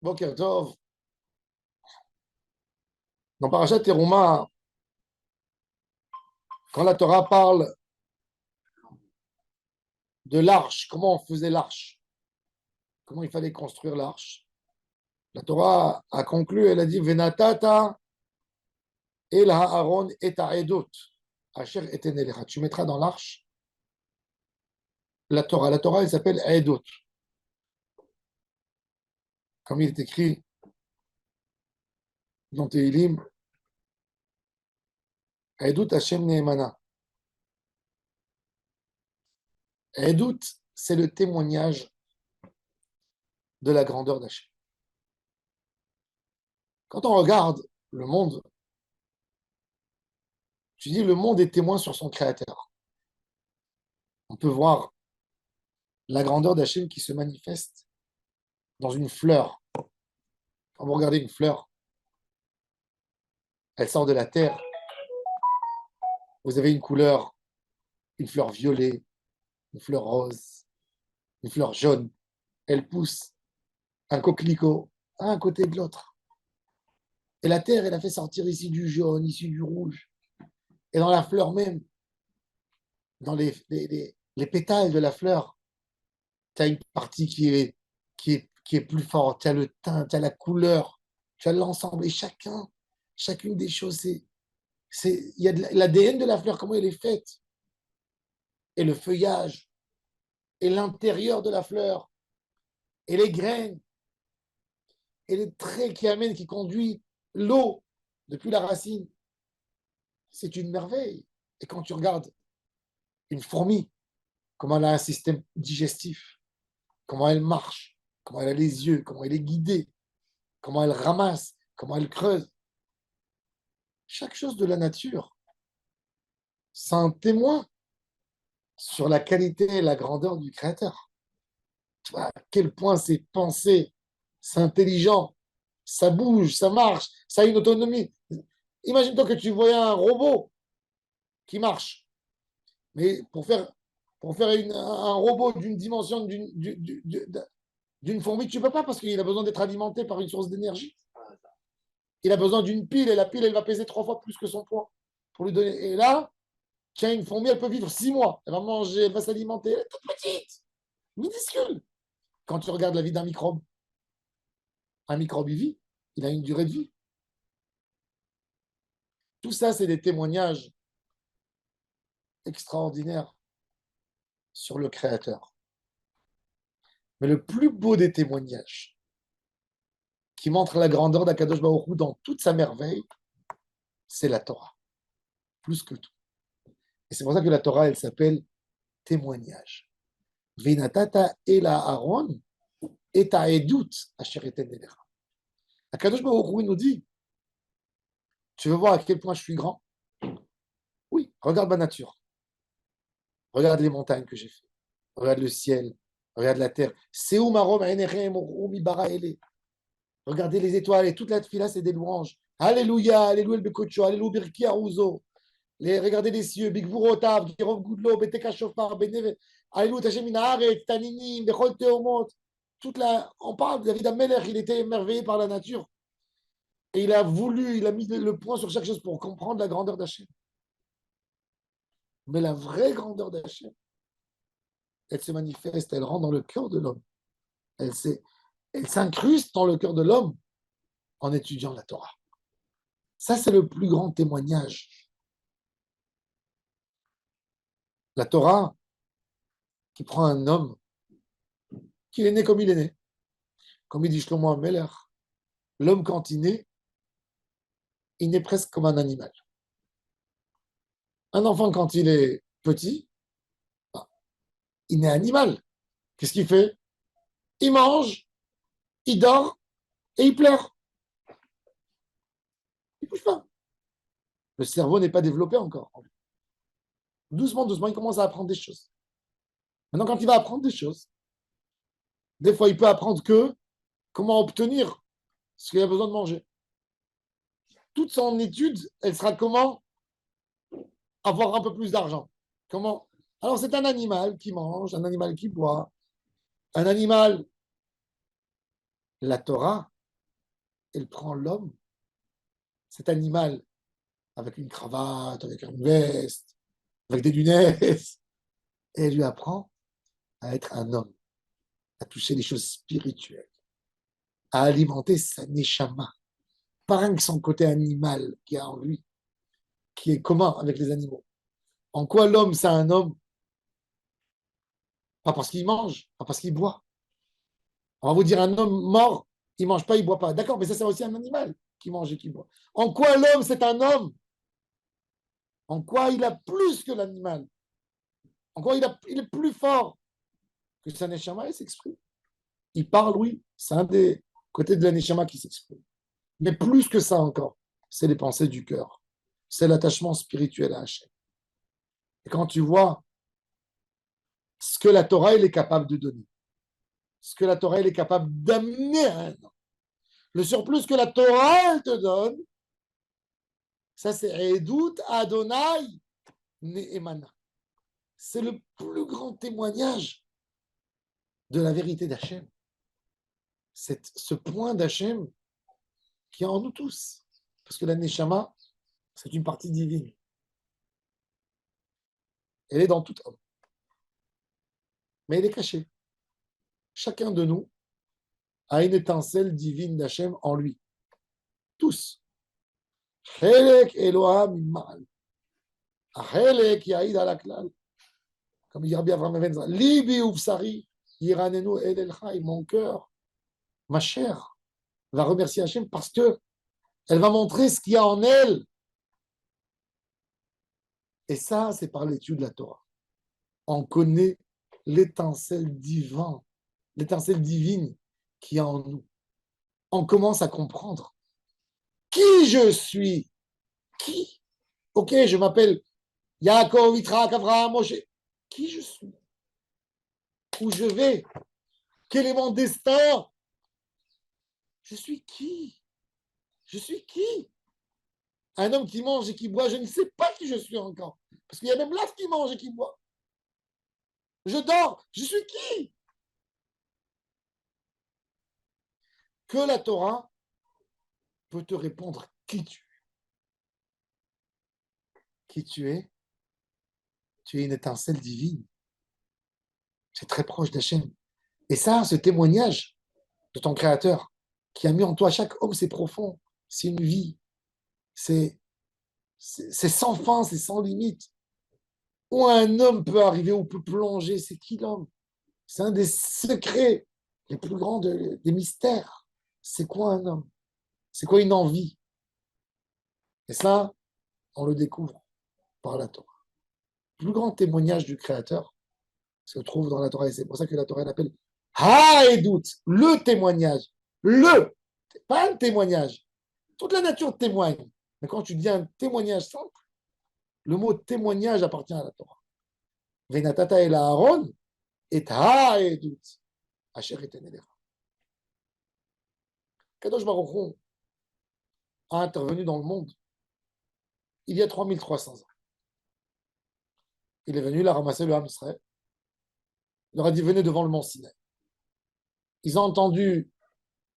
Boker Tov. Dans Parashat Teruma, quand la Torah parle de l'arche, comment on faisait l'arche, comment il fallait construire l'arche, la Torah a conclu, elle a dit Venatata el ha'aron et ha'edot, asher eten elecha. Tu mettras dans l'arche la Torah. La Torah, elle s'appelle Edot. Comme il est écrit dans Tehilim, Edut Hashem Neemana. Edut, c'est le témoignage de la grandeur d'Hachem. Quand on regarde le monde, tu dis le monde est témoin sur son créateur. On peut voir la grandeur d'Hachem qui se manifeste dans une fleur. Quand vous regardez une fleur, elle sort de la terre. Vous avez une couleur, une fleur violet, une fleur rose, une fleur jaune. Elle pousse un coquelicot à un côté de l'autre. Et la terre, elle a fait sortir ici du jaune, ici du rouge. Et dans la fleur même, dans les pétales de la fleur, tu as une partie qui est plus forte, tu as le teint, tu as la couleur, tu as l'ensemble. Et chacune des choses, il y a l'ADN de la fleur, comment elle est faite. Et le feuillage, et l'intérieur de la fleur, et les graines, et les traits qui amènent, qui conduisent l'eau depuis la racine. C'est une merveille. Et quand tu regardes une fourmi, comment elle a un système digestif, comment elle marche, comment elle a les yeux, comment elle est guidée, comment elle ramasse, comment elle creuse. Chaque chose de la nature, c'est un témoin sur la qualité et la grandeur du Créateur. Tu vois à quel point c'est pensé, c'est intelligent, ça bouge, ça marche, ça a une autonomie. Imagine-toi que tu voyais un robot qui marche, mais pour faire un robot d'une dimension d'une fourmi, tu ne peux pas parce qu'il a besoin d'être alimenté par une source d'énergie. Il a besoin d'une pile et la pile, elle va peser 3 fois plus que son poids pour lui donner. Et là, tiens, une fourmi, elle peut vivre 6 mois. Elle va manger, elle va s'alimenter. Elle est toute petite, minuscule. Quand tu regardes la vie d'un microbe, un microbe, il vit, il a une durée de vie. Tout ça, c'est des témoignages extraordinaires sur le Créateur. Mais le plus beau des témoignages, qui montre la grandeur d'Akadosh Baruch Hu dans toute sa merveille, c'est la Torah, plus que tout. Et c'est pour ça que la Torah, elle s'appelle témoignage. Vinatata ela Aaron et ta edut asher eten elecha. Akadosh Baruch Hu nous dit, tu veux voir à quel point je suis grand? Oui, regarde ma nature. Regarde les montagnes que j'ai fait. Regarde le ciel. Regarde la terre. Regardez les étoiles et toute la tefila, c'est des louanges. Alléluia, Alléluia le Bekocho, Alléluia Birki Aruzo. Regardez les cieux, Bigvurotav, Girov Goudlo, Beteka Shofar, Beneve, Alléluia Tachem Inaharet, Taninim, Bechol Teomot. On parle de David Ameler, il était émerveillé par la nature. Et il a voulu, il a mis le point sur chaque chose pour comprendre la grandeur d'Hachem. Mais la vraie grandeur d'Hachem, elle se manifeste, elle rentre dans le cœur de l'homme. Elle s'incruste dans le cœur de l'homme en étudiant la Torah. Ça, c'est le plus grand témoignage. La Torah qui prend un homme qui est né comme il est né. Comme il dit Shlomo Ameler, l'homme quand il naît presque comme un animal. Un enfant quand il est petit, il naît animal. Qu'est-ce qu'il fait? Il mange, il dort et il pleure. Il ne bouge pas. Le cerveau n'est pas développé encore. Doucement, doucement, il commence à apprendre des choses. Maintenant, quand il va apprendre des choses, des fois, il peut apprendre que comment obtenir ce qu'il a besoin de manger. Toute son étude, elle sera comment avoir un peu plus d'argent. Comment? Alors, c'est un animal qui mange, un animal qui boit, un animal La Torah, elle prend l'homme, cet animal, avec une cravate, avec une veste, avec des lunettes, et elle lui apprend à être un homme, à toucher les choses spirituelles, à alimenter sa neshama, pas rien que son côté animal qui a en lui, qui est commun avec les animaux. En quoi l'homme, c'est un homme? Pas parce qu'il mange, pas parce qu'il boit. On va vous dire un homme mort, il mange pas, il boit pas. D'accord, mais ça, c'est aussi un animal qui mange et qui boit. En quoi l'homme, c'est un homme? En quoi il a plus que l'animal? En quoi il est plus fort que sa neshama, il s'exprime. Il parle, oui, c'est un des côtés de la neshama qui s'exprime. Mais plus que ça encore, c'est les pensées du cœur. C'est l'attachement spirituel à Hachem. Et quand tu vois ce que la Torah elle est capable de donner, ce que la Torah elle est capable d'amener à un homme, le surplus que la Torah elle te donne, ça c'est Edut Adonai Ne'emana. C'est le plus grand témoignage de la vérité d'Hachem. C'est ce point d'Hachem qui est en nous tous. Parce que la Neshama, c'est une partie divine. Elle est dans tout homme. Mais elle est cachée. Chacun de nous a une étincelle divine d'Hachem en lui. Tous. Chelek Eloham Immal. Chelek Yaïd Alaklal. Comme dit Rabbi Avraham Evenza. Libi Uvsari. Yiranenu El Elchai. Mon cœur, ma chair, va remercier Hachem parce que elle va montrer ce qu'il y a en elle. Et ça, c'est par l'étude de la Torah. On connaît l'étincelle divine, l'étincelle divine qui est en nous. On commence à comprendre qui je suis. Qui? Ok, je m'appelle Yaakov, Yitzhak, Avraham, Moshe. Qui je suis? Où je vais? Quel est mon destin? Je suis qui? Je suis qui? Un homme qui mange et qui boit, je ne sais pas qui je suis encore. Parce qu'il y a même l'âme qui mange et qui boit. Je dors, je suis qui? Que la Torah peut te répondre qui tu es. Qui tu es une étincelle divine. C'est très proche d'Hachem. Et ça, ce témoignage de ton Créateur qui a mis en toi, chaque homme, c'est profond, c'est une vie, c'est sans fin, c'est sans limite. Où un homme peut arriver ou peut plonger, c'est qui l'homme? C'est un des secrets les plus grands des mystères. C'est quoi un homme? C'est quoi une envie? Et ça, on le découvre par la Torah. Le plus grand témoignage du Créateur se trouve dans la Torah. Et c'est pour ça que la Torah l'appelle Haedut, le témoignage. Le, pas un témoignage. Toute la nature témoigne. Mais quand tu dis un témoignage simple, le mot témoignage appartient à la Torah. Venatata el Aaron et Haedut. Asher etenelecha. Kadosh Baruch Hu a intervenu dans le monde il y a 3300 ans. Il est venu, il a ramassé le Ham Israël. Il leur a dit venez devant le mont Sinaï. Ils ont entendu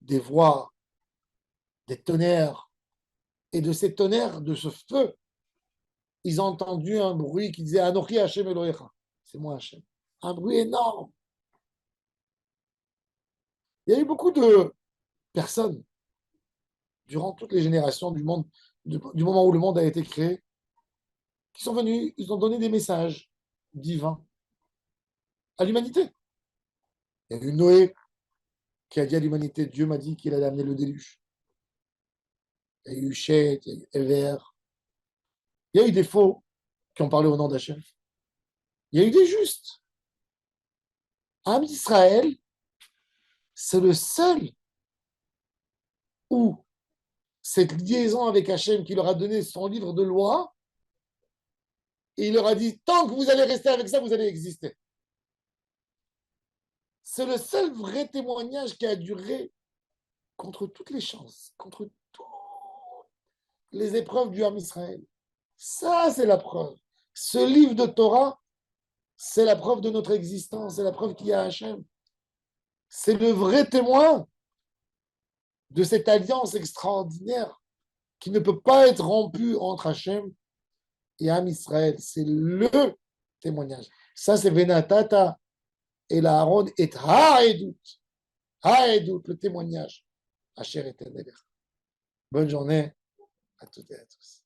des voix, des tonnerres, et de ces tonnerres, de ce feu, ils ont entendu un bruit qui disait Anochi Hashem Elohecha. C'est moi Hashem. Un bruit énorme. Il y a eu beaucoup de personnes durant toutes les générations du monde, du moment où le monde a été créé, qui sont venus, ils ont donné des messages divins à l'humanité. Il y a eu Noé qui a dit à l'humanité, Dieu m'a dit qu'il allait amener le déluge. Il y a eu Chet, il y a eu Ever. Il y a eu des faux qui ont parlé au nom d'Hachem. Il y a eu des justes. Am d'Israël, c'est le seul où cette liaison avec Hachem qui leur a donné son livre de loi, et il leur a dit, tant que vous allez rester avec ça, vous allez exister. C'est le seul vrai témoignage qui a duré contre toutes les chances, contre toutes les épreuves du Ham Israël. Ça, c'est la preuve. Ce livre de Torah, c'est la preuve de notre existence, c'est la preuve qu'il y a Hachem. C'est le vrai témoin de cette alliance extraordinaire qui ne peut pas être rompue entre Hachem et Am Israël. C'est le témoignage. Ça, c'est Venatata et Aaron et Haedut. Haedut, le témoignage. Asher et Bonne journée à toutes et à tous.